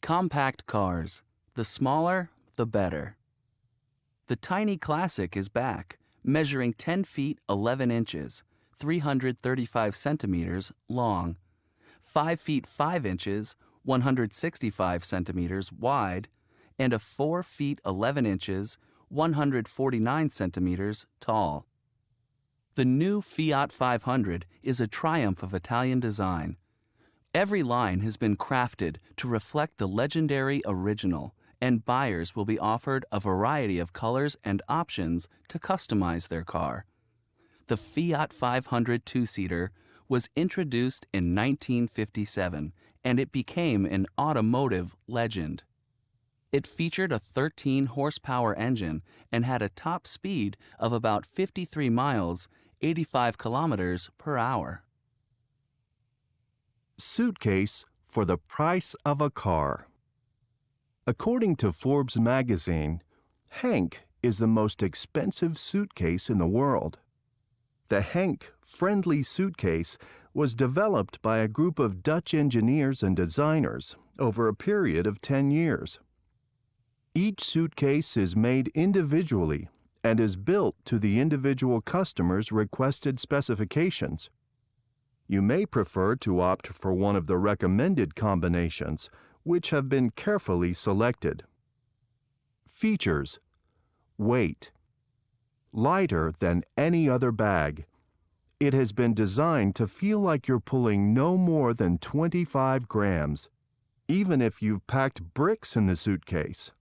Compact cars. The smaller, the better. The Tiny Classic is back, measuring 10 feet 11 inches, 335 centimeters long, 5 feet 5 inches, 165 centimeters wide, and a 4 feet 11 inches, 149 centimeters tall. The new Fiat 500 is a triumph of Italian design. Every line has been crafted to reflect the legendary original, and buyers will be offered a variety of colors and options to customize their car. The Fiat 500 two-seater was introduced in 1957, and it became an automotive legend. It featured a 13-horsepower engine and had a top speed of about 53 miles, 85 kilometers per hour. Suitcase for the price of a car. According to Forbes magazine, Henk is the most expensive suitcase in the world. The Henk friendly suitcase was developed by a group of Dutch engineers and designers over a period of 10 years. Each suitcase is made individually and is built to the individual customer's requested specifications. You may prefer to opt for one of the recommended combinations, which have been carefully selected. Features: weight. Lighter than any other bag. It has been designed to feel like you're pulling no more than 25 grams, even if you've packed bricks in the suitcase.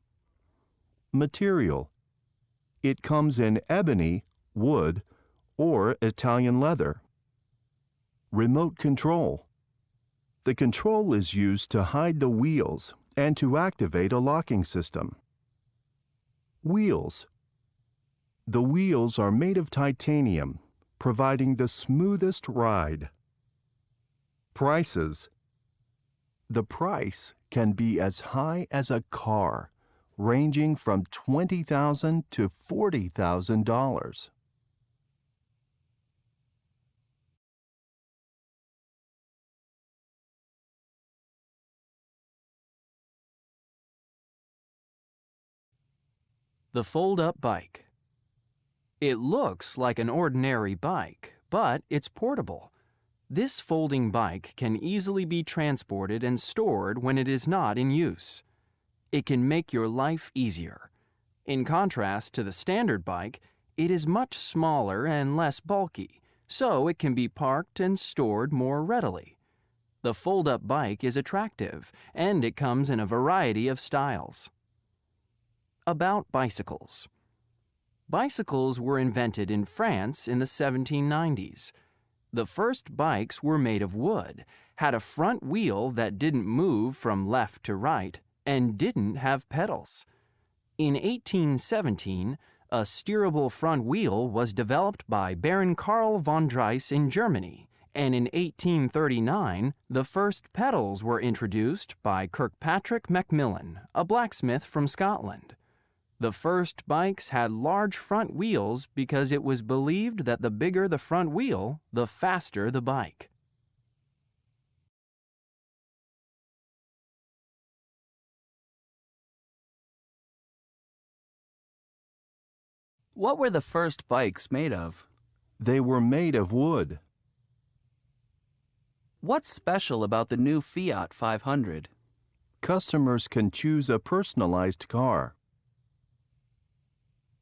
Material. It comes in ebony, wood, or Italian leather. Remote control. The control is used to hide the wheels and to activate a locking system. Wheels. The wheels are made of titanium, providing the smoothest ride. Prices. The price can be as high as a car, ranging from $20,000 to $40,000. The fold-up bike. It looks like an ordinary bike, but it's portable. This folding bike can easily be transported and stored when it is not in use. It can make your life easier. In contrast to the standard bike, it is much smaller and less bulky, so it can be parked and stored more readily. The fold-up bike is attractive, and it comes in a variety of styles. About bicycles. Bicycles were invented in France in the 1790s. The first bikes were made of wood, had a front wheel that didn't move from left to right, and didn't have pedals. In 1817, a steerable front wheel was developed by Baron Karl von Drais in Germany, and in 1839, the first pedals were introduced by Kirkpatrick Macmillan, a blacksmith from Scotland. The first bikes had large front wheels because it was believed that the bigger the front wheel, the faster the bike. What were the first bikes made of? They were made of wood. What's special about the new Fiat 500? Customers can choose a personalized car.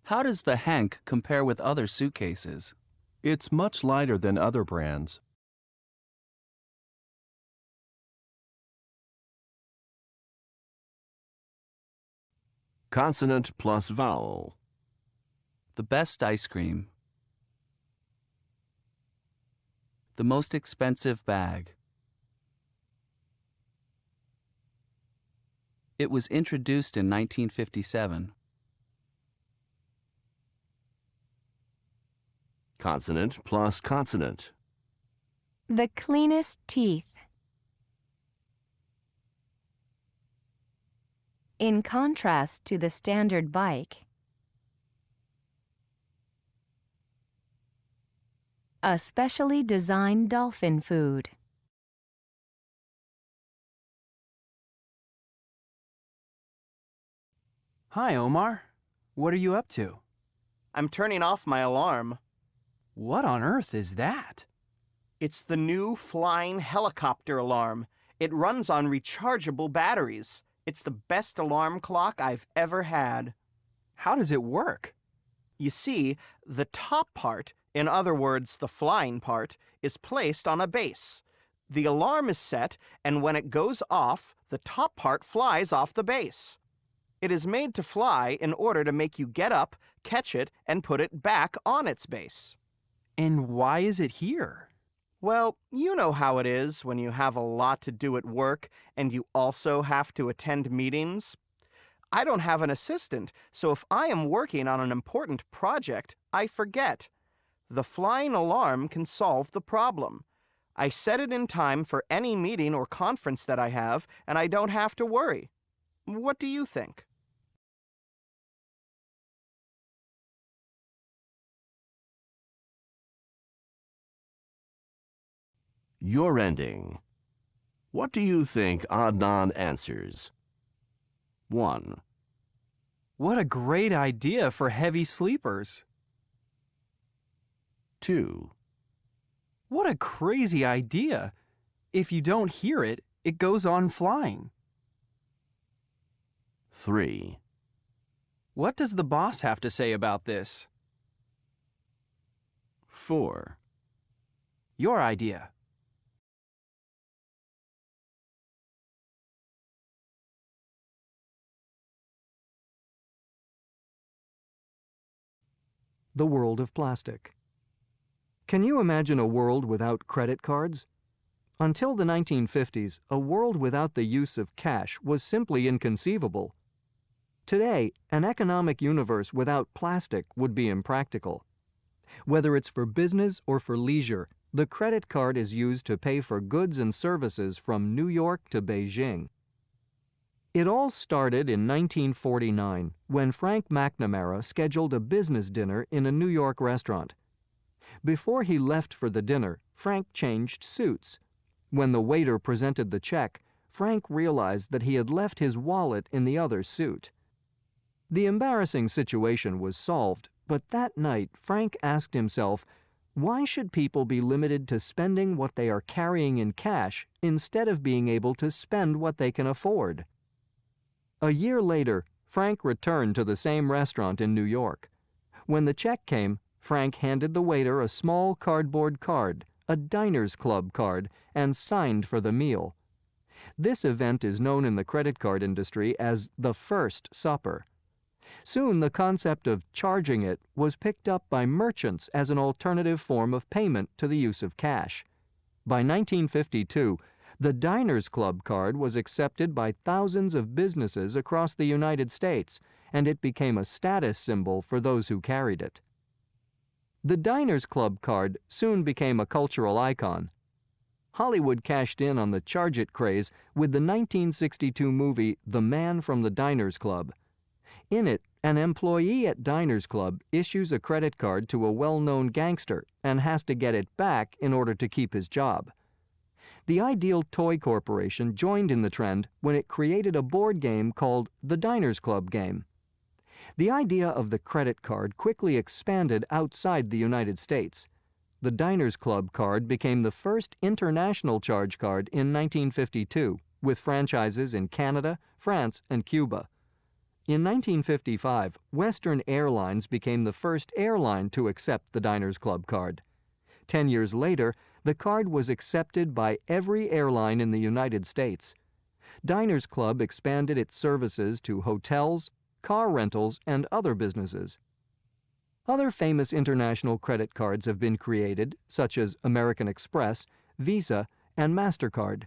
How does the Henk compare with other suitcases? It's much lighter than other brands. Consonant plus vowel. The best ice cream. The most expensive bag. It was introduced in 1957. Consonant plus consonant. The cleanest teeth. In contrast to the standard bike, a specially designed dolphin food. Hi, Omar. What are you up to? I'm turning off my alarm. What on earth is that? It's the new flying helicopter alarm. It runs on rechargeable batteries. It's the best alarm clock I've ever had. How does it work? You see, the top part, in other words, the flying part, is placed on a base. The alarm is set, and when it goes off, the top part flies off the base. It is made to fly in order to make you get up, catch it, and put it back on its base. And why is it here? Well, you know how it is when you have a lot to do at work and you also have to attend meetings. I don't have an assistant, so if I am working on an important project, I forget. The flying alarm can solve the problem. I set it in time for any meeting or conference that I have, and I don't have to worry. What do you think? Your ending. What do you think Adnan answers? 1, What a great idea for heavy sleepers. 2, What a crazy idea. If you don't hear it, it goes on flying. 3, What does the boss have to say about this? 4. Your idea. The world of plastic. Can you imagine a world without credit cards? Until the 1950s, a world without the use of cash was simply inconceivable. Today, an economic universe without plastic would be impractical. Whether it's for business or for leisure, the credit card is used to pay for goods and services from New York to Beijing. It all started in 1949 when Frank McNamara scheduled a business dinner in a New York restaurant. Before he left for the dinner, Frank changed suits. When the waiter presented the check, Frank realized that he had left his wallet in the other suit. The embarrassing situation was solved, but that night Frank asked himself, why should people be limited to spending what they are carrying in cash instead of being able to spend what they can afford? A year later, Frank returned to the same restaurant in New York. When the check came, Frank handed the waiter a small cardboard card, a Diners Club card, and signed for the meal. This event is known in the credit card industry as the First Supper. Soon the concept of charging it was picked up by merchants as an alternative form of payment to the use of cash. By 1952, the Diners Club card was accepted by thousands of businesses across the United States, and it became a status symbol for those who carried it. The Diners Club card soon became a cultural icon. Hollywood cashed in on the Charge It craze with the 1962 movie The Man from the Diners Club. In it, an employee at Diners Club issues a credit card to a well-known gangster and has to get it back in order to keep his job. The Ideal Toy Corporation joined in the trend when it created a board game called the Diners Club game. The idea of the credit card quickly expanded outside the United States. The Diners Club card became the first international charge card in 1952, with franchises in Canada, France, and Cuba. In 1955, Western Airlines became the first airline to accept the Diners Club card. 10 years later, the card was accepted by every airline in the United States. Diners Club expanded its services to hotels, car rentals, and other businesses. Other famous international credit cards have been created, such as American Express, Visa, and MasterCard.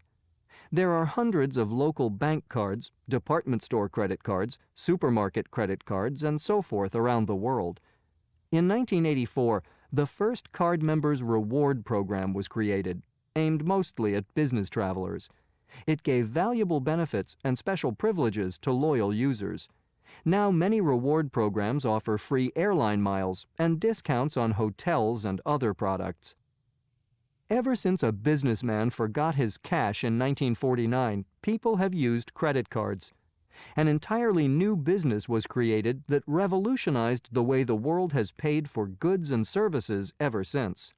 There are hundreds of local bank cards, department store credit cards, supermarket credit cards, and so forth around the world. In 1984, the first Card Members Reward Program was created, aimed mostly at business travelers. It gave valuable benefits and special privileges to loyal users. Now many reward programs offer free airline miles and discounts on hotels and other products. Ever since a businessman forgot his cash in 1949, people have used credit cards. An entirely new business was created that revolutionized the way the world has paid for goods and services ever since.